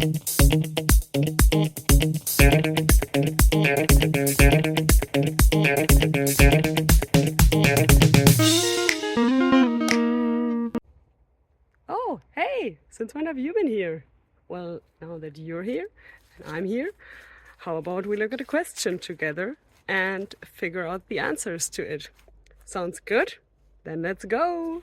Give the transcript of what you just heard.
Oh, hey! Since when have you been here? Well, now that you're here and I'm here, how about we look at a question together and figure out the answers to it? Sounds good? Then let's go!